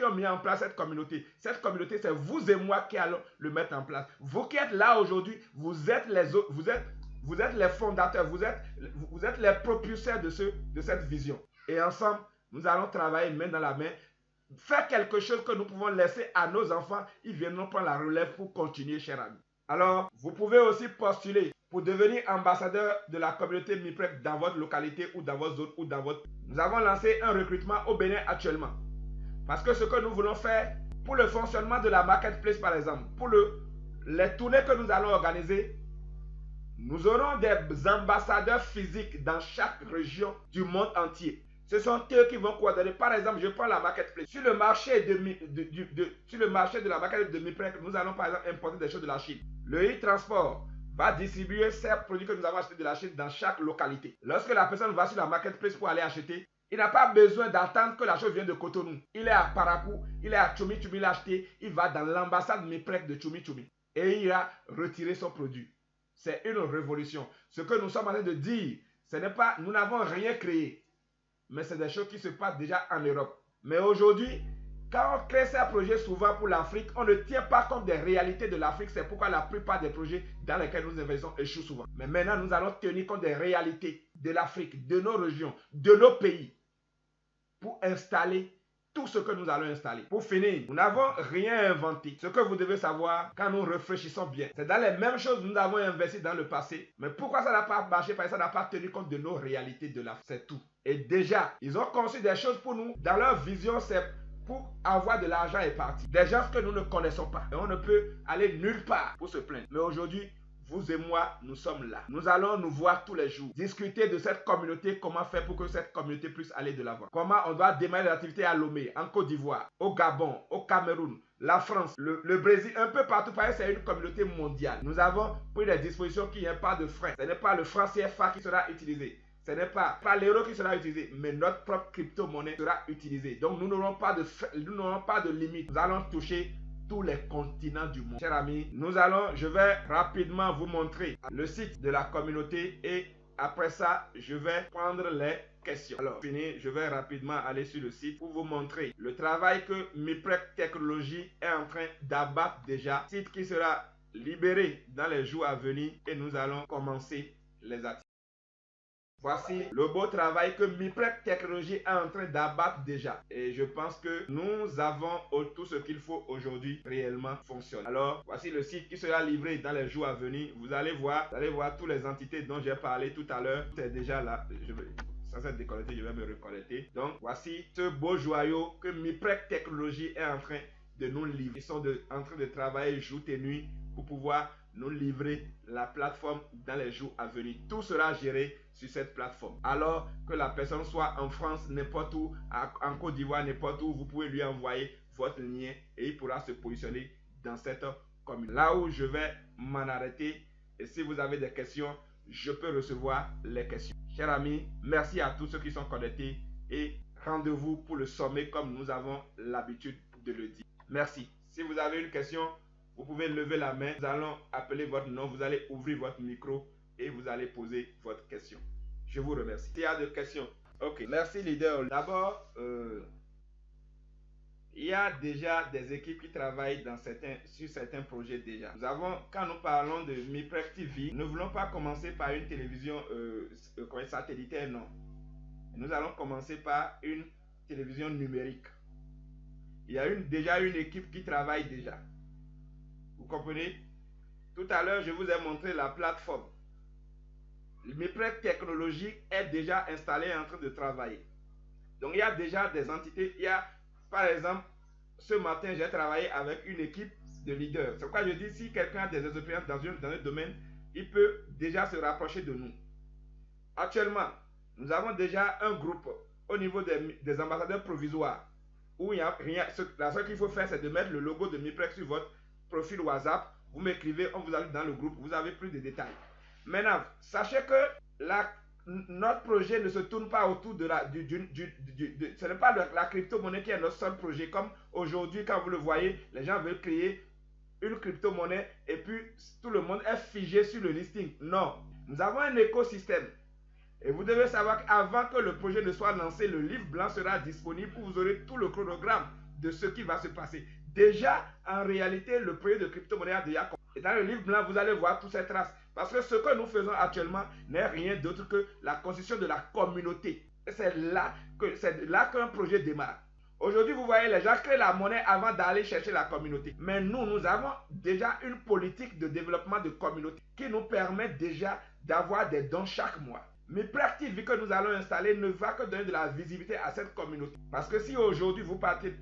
ont mis en place cette communauté. Cette communauté, c'est vous et moi qui allons le mettre en place. Vous qui êtes là aujourd'hui, vous êtes les fondateurs, vous êtes les propulseurs de cette vision. Et ensemble, nous allons travailler main dans la main, faire quelque chose que nous pouvons laisser à nos enfants. Ils viendront prendre la relève pour continuer, chers amis. Alors, vous pouvez aussi postuler pour devenir ambassadeur de la communauté MiPrec dans votre localité ou dans votre zone ou dans votre... Nous avons lancé un recrutement au Bénin actuellement. Parce que ce que nous voulons faire pour le fonctionnement de la marketplace, par exemple, pour les tournées que nous allons organiser, nous aurons des ambassadeurs physiques dans chaque région du monde entier. Ce sont eux qui vont coordonner. Par exemple, je prends la marketplace. Sur le marché de la marketplace de Miprec, nous allons par exemple importer des choses de la Chine. Le e-transport va distribuer ces produits que nous avons achetés de la Chine dans chaque localité. Lorsque la personne va sur la marketplace pour aller acheter, il n'a pas besoin d'attendre que la chose vienne de Cotonou. Il est à Parakou, il est à Tchoumi Tchoumi l'acheter, il va dans l'ambassade Miprec de Tchoumi Tchoumi et il ira retirer son produit. C'est une révolution. Ce que nous sommes en train de dire, ce n'est pas, nous n'avons rien créé, mais c'est des choses qui se passent déjà en Europe. Mais aujourd'hui, quand on crée ces projets souvent pour l'Afrique, on ne tient pas compte des réalités de l'Afrique. C'est pourquoi la plupart des projets dans lesquels nous investissons échouent souvent. Mais maintenant, nous allons tenir compte des réalités de l'Afrique, de nos régions, de nos pays, pour installer tout ce que nous allons installer. Pour finir, nous n'avons rien inventé. Ce que vous devez savoir quand nous réfléchissons bien, c'est dans les mêmes choses que nous avons investi dans le passé. Mais pourquoi ça n'a pas marché? Parce que ça n'a pas tenu compte de nos réalités de l'Afrique. C'est tout. Et déjà, ils ont conçu des choses pour nous. Dans leur vision, c'est pour avoir de l'argent et partir. Des gens que nous ne connaissons pas. Et on ne peut aller nulle part pour se plaindre. Mais aujourd'hui, vous et moi, nous sommes là. Nous allons nous voir tous les jours. Discuter de cette communauté, comment faire pour que cette communauté puisse aller de l'avant. Comment on doit démarrer l'activité à Lomé, en Côte d'Ivoire, au Gabon, au Cameroun, la France, le Brésil, un peu partout. Parce que c'est une communauté mondiale. Nous avons pris des dispositions qui n'ont pas de frein. Ce n'est pas le franc CFA qui sera utilisé. Ce n'est pas l'euro qui sera utilisé, mais notre propre crypto-monnaie sera utilisée. Donc nous n'aurons pas de limite. Nous allons toucher tous les continents du monde. Chers amis, je vais rapidement vous montrer le site de la communauté et après ça, je vais prendre les questions. Alors, fini, je vais rapidement aller sur le site pour vous montrer le travail que Miprec Technologies est en train d'abattre déjà. Site qui sera libéré dans les jours à venir et nous allons commencer les activités. Voici le beau travail que Miprec Technologies est en train d'abattre déjà. Et je pense que nous avons tout ce qu'il faut aujourd'hui réellement fonctionner. Alors, voici le site qui sera livré dans les jours à venir. Vous allez voir toutes les entités dont j'ai parlé tout à l'heure. Tout est déjà là. Sans être déconnecté, je vais me reconnecter. Donc, voici ce beau joyau que Miprec Technologies est en train de nous livrer. Ils sont en train de travailler jour et nuit pour pouvoir nous livrer la plateforme dans les jours à venir. Tout sera géré sur cette plateforme. Alors que la personne soit en France, n'importe où, en Côte d'Ivoire, n'importe où, vous pouvez lui envoyer votre lien et il pourra se positionner dans cette commune. Là où je vais m'en arrêter, et si vous avez des questions, je peux recevoir les questions. Chers amis, merci à tous ceux qui sont connectés et rendez-vous pour le sommet comme nous avons l'habitude de le dire. Merci. Si vous avez une question, vous pouvez lever la main, nous allons appeler votre nom, vous allez ouvrir votre micro et vous allez poser votre question. Je vous remercie. S'il y a des questions. Ok, merci leader. D'abord, il y a déjà des équipes qui travaillent sur certains projets déjà. Quand nous parlons de Miprec TV, nous ne voulons pas commencer par une télévision satellitaire, non. Nous allons commencer par une télévision numérique. Il y a déjà une équipe qui travaille déjà. Vous comprenez? Tout à l'heure, je vous ai montré la plateforme. Miprec Technologies est déjà installé en train de travailler. Donc, il y a déjà des entités. Par exemple, ce matin, j'ai travaillé avec une équipe de leaders. C'est pourquoi je dis, si quelqu'un a des expériences dans un domaine, il peut déjà se rapprocher de nous. Actuellement, nous avons déjà un groupe au niveau des ambassadeurs provisoires où il n'y a rien. La seule qu'il faut faire, c'est de mettre le logo de Miprec sur votre profil WhatsApp. Vous m'écrivez, on vous ajoute dans le groupe, vous avez plus de détails. Maintenant, sachez que notre projet ne se tourne pas autour de ce n'est pas la crypto-monnaie qui est notre seul projet. Comme aujourd'hui, quand vous le voyez, les gens veulent créer une crypto-monnaie et puis tout le monde est figé sur le listing. Non, nous avons un écosystème. Et vous devez savoir qu'avant que le projet ne soit lancé, le livre blanc sera disponible où vous aurez tout le chronogramme de ce qui va se passer. Déjà, en réalité, le projet de crypto-monnaie a déjà commencé. Et dans le livre blanc, vous allez voir toutes ces traces. Parce que ce que nous faisons actuellement n'est rien d'autre que la constitution de la communauté. C'est là qu'un projet démarre. Aujourd'hui, vous voyez, les gens créent la monnaie avant d'aller chercher la communauté. Mais nous avons déjà une politique de développement de communauté qui nous permet déjà d'avoir des dons chaque mois. MiPrep TV que nous allons installer ne va que donner de la visibilité à cette communauté. Parce que si aujourd'hui vous partez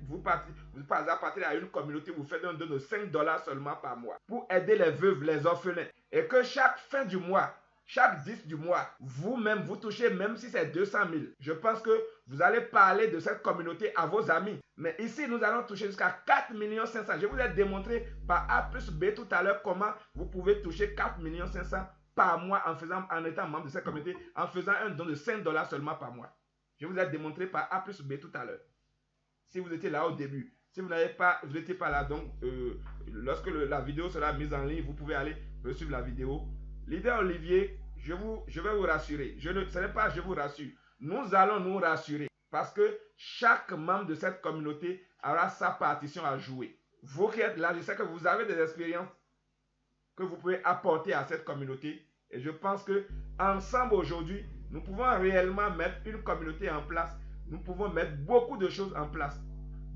à partir à une communauté, vous faites un don de 5 dollars seulement par mois pour aider les veuves, les orphelins, et que chaque fin du mois, chaque 10 du mois, vous-même, vous touchez, même si c'est 200 000. Je pense que vous allez parler de cette communauté à vos amis. Mais ici, nous allons toucher jusqu'à 4 500 000. Je vous ai démontré par A plus B tout à l'heure comment vous pouvez toucher 4 500 000 par mois en étant membre de cette communauté, en faisant un don de 5 dollars seulement par mois. Je vous ai démontré par A plus B tout à l'heure. Si vous étiez là au début, si vous n'étiez pas là, donc lorsque la vidéo sera mise en ligne, vous pouvez aller suivre la vidéo. Leader Olivier, je vais vous rassurer. Ce n'est pas je vous rassure. Nous allons nous rassurer parce que chaque membre de cette communauté aura sa partition à jouer. Vous qui êtes là, je sais que vous avez des expériences que vous pouvez apporter à cette communauté. Et je pense que ensemble aujourd'hui, nous pouvons réellement mettre une communauté en place. Nous pouvons mettre beaucoup de choses en place.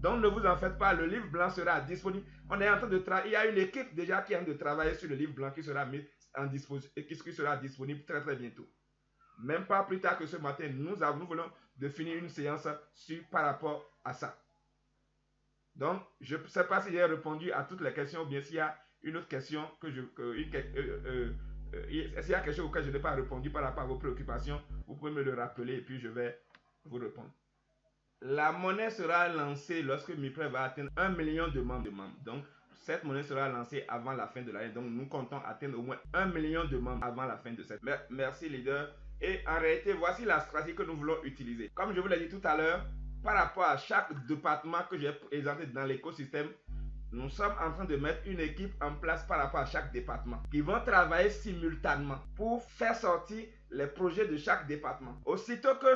Donc ne vous en faites pas, le livre blanc sera disponible. On est en train de travailler. Il y a une équipe déjà qui est en train de travailler sur le livre blanc qui sera mis en disposition et qui sera disponible très très bientôt. Même pas plus tard que ce matin, nous venons de finir une séance par rapport à ça. Donc, je ne sais pas si j'ai répondu à toutes les questions ou bien s'il y a une autre question s'il y a quelque chose auquel je n'ai pas répondu par rapport à vos préoccupations, vous pouvez me le rappeler et puis je vais vous répondre. La monnaie sera lancée lorsque MiPrep va atteindre 1 million de membres. Donc, cette monnaie sera lancée avant la fin de l'année. Donc, nous comptons atteindre au moins 1 million de membres avant la fin de cette année. Merci, leader. Et en réalité, voici la stratégie que nous voulons utiliser. Comme je vous l'ai dit tout à l'heure, par rapport à chaque département que j'ai présenté dans l'écosystème, nous sommes en train de mettre une équipe en place par rapport à chaque département qui vont travailler simultanément pour faire sortir les projets de chaque département. Aussitôt que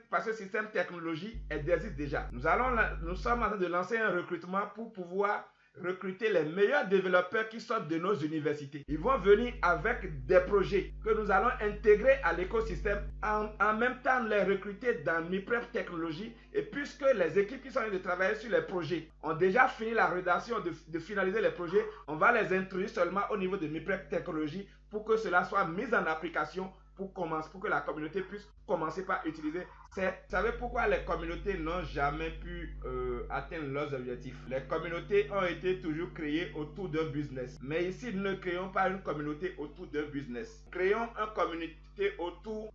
parce que le système technologie existe déjà, nous sommes en train de lancer un recrutement pour pouvoir recruter les meilleurs développeurs qui sortent de nos universités. Ils vont venir avec des projets que nous allons intégrer à l'écosystème, en même temps les recruter dans MiPrep Technologies. Et puisque les équipes qui sont en train de travailler sur les projets ont déjà fini la rédaction de finaliser les projets, on va les introduire seulement au niveau de MiPrep Technologies pour que cela soit mis en application pour que la communauté puisse commencer par utiliser. Vous savez pourquoi les communautés n'ont jamais pu atteindre leurs objectifs? Les communautés ont été toujours créées autour d'un business. Mais ici, nous ne créons pas une communauté autour d'un business. Créons une communauté autour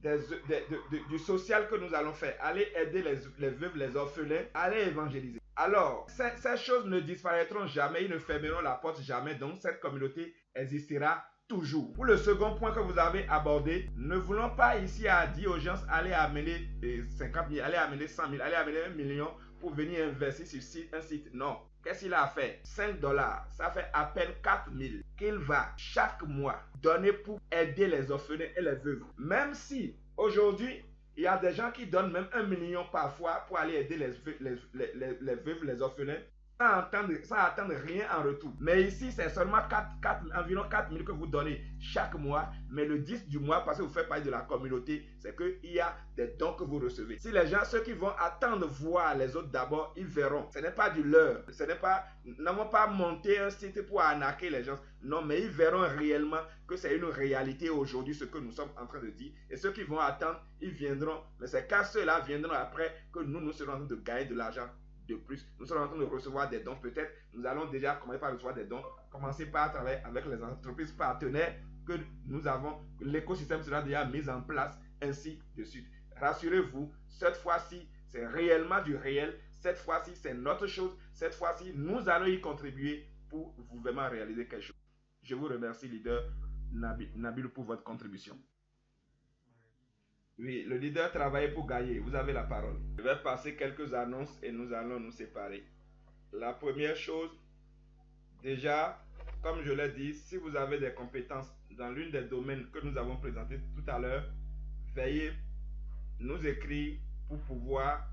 du social que nous allons faire. Aller aider les veuves, les orphelins, aller évangéliser. Alors, ces choses ne disparaîtront jamais, ils ne fermeront la porte jamais. Donc, cette communauté existera toujours. Pour le second point que vous avez abordé, ne voulons pas ici à dire aux gens allez amener 50 000, allez amener 100 000, allez amener 1 million pour venir investir sur un site. Non. Qu'est-ce qu'il a fait? 5 dollars, ça fait à peine 4 000 qu'il va chaque mois donner pour aider les orphelins et les veuves. Même si aujourd'hui, il y a des gens qui donnent même 1 million parfois pour aller aider les veuves, les orphelins, sans attendre rien en retour. Mais ici, c'est seulement environ 4 000 que vous donnez chaque mois. Mais le 10 du mois, parce que vous faites partie de la communauté, c'est qu'il y a des dons que vous recevez. Si les gens, ceux qui vont attendre voir les autres d'abord, ils verront. Ce n'est pas du leurre. Nous n'avons pas monté un site pour arnaquer les gens. Non, mais ils verront réellement que c'est une réalité aujourd'hui, ce que nous sommes en train de dire. Et ceux qui vont attendre, ils viendront. Mais c'est quand ceux-là viendront après que nous serons en train de gagner de l'argent. De plus, nous sommes en train de recevoir des dons. Peut-être nous allons déjà commencer par recevoir des dons. Commencer par travailler avec les entreprises partenaires que nous avons. L'écosystème sera déjà mis en place, ainsi de suite. Rassurez-vous, cette fois-ci, c'est réellement du réel. Cette fois-ci, c'est notre chose. Cette fois-ci, nous allons y contribuer pour vous vraiment réaliser quelque chose. Je vous remercie, leader Nabil, pour votre contribution. Oui, le leader travaille pour gagner. Vous avez la parole. Je vais passer quelques annonces et nous allons nous séparer. La première chose, déjà, comme je l'ai dit, si vous avez des compétences dans l'une des domaines que nous avons présentés tout à l'heure, veuillez nous écrire pour pouvoir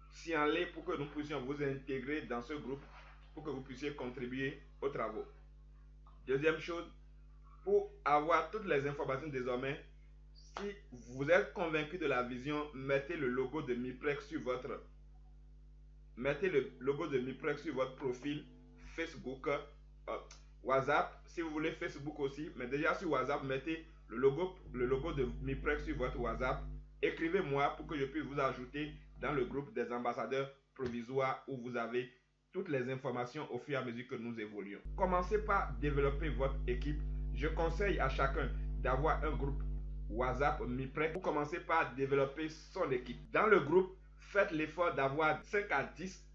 signaler pour que nous puissions vous intégrer dans ce groupe, pour que vous puissiez contribuer aux travaux. Deuxième chose, pour avoir toutes les informations désormais, si vous êtes convaincu de la vision, mettez le logo de MiPrep sur votre profil Facebook, WhatsApp, si vous voulez Facebook aussi, mais déjà sur WhatsApp, mettez le logo de MIPREX sur votre WhatsApp. Écrivez-moi pour que je puisse vous ajouter dans le groupe des ambassadeurs provisoires où vous avez toutes les informations au fur et à mesure que nous évoluons. Commencez par développer votre équipe. Je conseille à chacun d'avoir un groupe WhatsApp MIPREX. Vous commencez par développer son équipe. Dans le groupe, faites l'effort d'avoir 5 à 10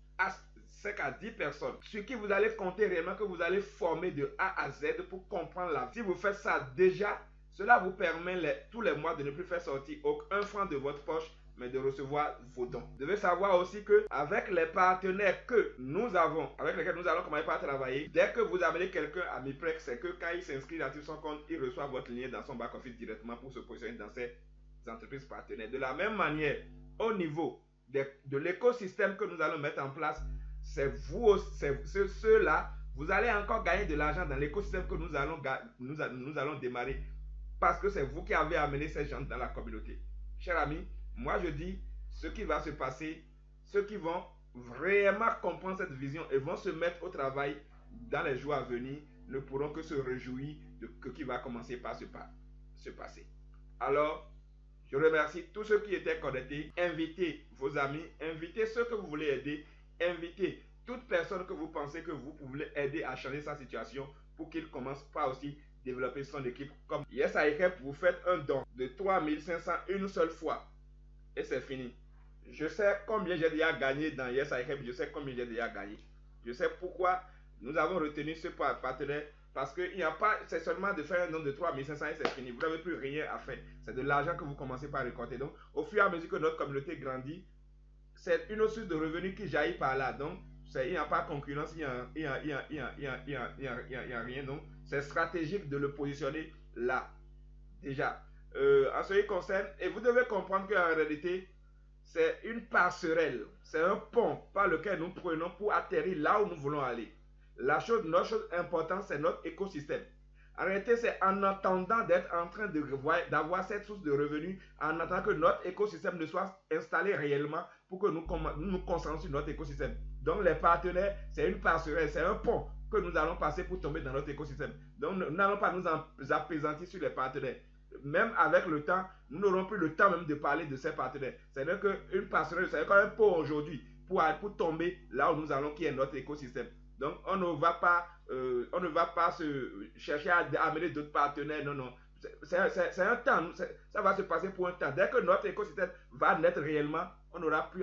personnes sur qui vous allez compter réellement, que vous allez former de A à Z pour comprendre la vie. Si vous faites ça déjà, cela vous permet tous les mois de ne plus faire sortir aucun franc de votre poche, mais de recevoir vos dons. Vous devez savoir aussi que avec les partenaires que nous avons, avec lesquels nous allons commencer par travailler, dès que vous amenez quelqu'un à MIPREX, c'est que quand il s'inscrit dans son compte, il reçoit votre lien dans son back-office directement pour se positionner dans ces entreprises partenaires. De la même manière, au niveau de l'écosystème que nous allons mettre en place, c'est vous, ceux-là, vous allez encore gagner de l'argent dans l'écosystème que nous allons démarrer, parce que c'est vous qui avez amené ces gens dans la communauté. Chers amis, moi je dis, ce qui va se passer, ceux qui vont vraiment comprendre cette vision et vont se mettre au travail dans les jours à venir, ne pourront que se réjouir de ce qui va commencer par se passer. Alors, je remercie tous ceux qui étaient connectés. Invitez vos amis, invitez ceux que vous voulez aider, invitez toute personne que vous pensez que vous pouvez aider à changer sa situation pour qu'il commence par aussi développer son équipe. Comme Yes I Help, vous faites un don de 3500 une seule fois et c'est fini. Je sais combien j'ai déjà gagné dans Yes I Help, je sais combien j'ai déjà gagné. Je sais pourquoi nous avons retenu ce partenaire. Parce qu'il n'y a pas, c'est seulement de faire un don de 3500 et c'est fini. Vous n'avez plus rien à faire. C'est de l'argent que vous commencez par récolter. Donc, au fur et à mesure que notre communauté grandit, c'est une source de revenus qui jaillit par là. Donc, il n'y a pas de concurrence, il n'y a rien. Donc, c'est stratégique de le positionner là. Déjà, en ce qui concerne, et vous devez comprendre qu'en réalité, c'est une passerelle, c'est un pont par lequel nous prenons pour atterrir là où nous voulons aller. Notre chose importante, c'est notre écosystème. En réalité, c'est en attendant d'être en train d'avoir cette source de revenus, en attendant que notre écosystème ne soit installé réellement pour que nous concentrions sur notre écosystème. Donc, les partenaires, c'est une passerelle, c'est un pont que nous allons passer pour tomber dans notre écosystème. Donc, nous n'allons pas nous appesantir sur les partenaires. Même avec le temps, nous n'aurons plus le temps même de parler de ces partenaires. C'est-à-dire qu'une passerelle, c'est comme un pont aujourd'hui pour tomber là où nous allons, qui est notre écosystème. Donc, on ne va pas se chercher à amener d'autres partenaires. Non, non. C'est un temps. Ça va se passer pour un temps. Dès que notre écosystème va naître réellement, on n'aura plus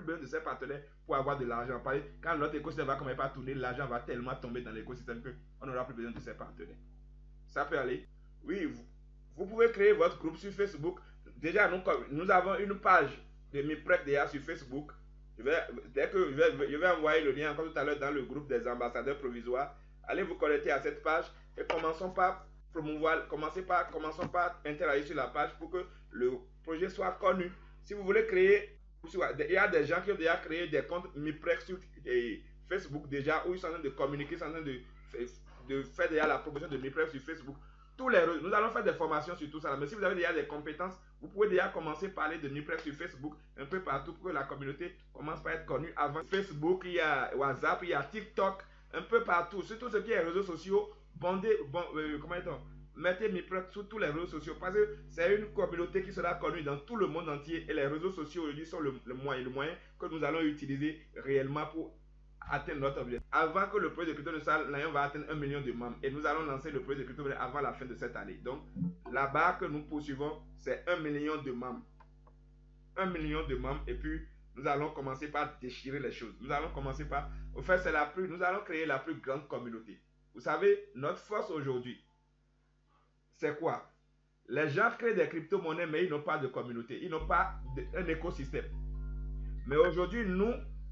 besoin de ces partenaires pour avoir de l'argent. Quand notre écosystème va commencer à tourner, l'argent va tellement tomber dans l'écosystème qu'on n'aura plus besoin de ces partenaires. Ça peut aller. Oui, vous pouvez créer votre groupe sur Facebook. Déjà, nous avons une page de MIPREX déjà sur Facebook. Je vais envoyer le lien encore tout à l'heure dans le groupe des ambassadeurs provisoires. Allez vous connecter à cette page et commençons par interagir sur la page pour que le projet soit connu. Si vous voulez créer, il y a des gens qui ont déjà créé des comptes MIPREX sur Facebook déjà, où ils sont en train de communiquer, ils sont en train de faire déjà la promotion de MIPREX sur Facebook. Nous allons faire des formations sur tout ça, mais si vous avez déjà des compétences, vous pouvez déjà commencer à parler de MIPREX sur Facebook un peu partout pour que la communauté commence à être connue. Avant Facebook, il y a WhatsApp, il y a TikTok, un peu partout. Sur tout ce qui est réseaux sociaux, mettez MIPREX sur tous les réseaux sociaux parce que c'est une communauté qui sera connue dans tout le monde entier et les réseaux sociaux aujourd'hui sont le moyen que nous allons utiliser réellement pour atteindre notre objectif. Avant que le projet de Crypto Lion va atteindre 1 million de membres et nous allons lancer le projet de Crypto avant la fin de cette année. Donc, la barre que nous poursuivons, c'est 1 million de membres. 1 million de membres et puis nous allons commencer par déchirer les choses. Nous allons commencer par, au fait, nous allons créer la plus grande communauté. Vous savez, notre force aujourd'hui, c'est quoi? Les gens créent des crypto-monnaies, mais ils n'ont pas de communauté. Ils n'ont pas un écosystème. Mais aujourd'hui,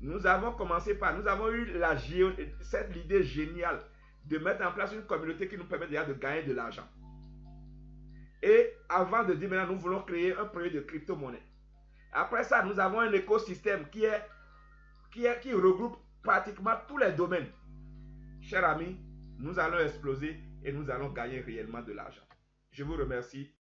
nous avons eu cette idée géniale de mettre en place une communauté qui nous permet déjà de gagner de l'argent. Et avant de dire maintenant, nous voulons créer un projet de crypto-monnaie. Après ça, nous avons un écosystème qui regroupe pratiquement tous les domaines. Chers amis, nous allons exploser et nous allons gagner réellement de l'argent. Je vous remercie.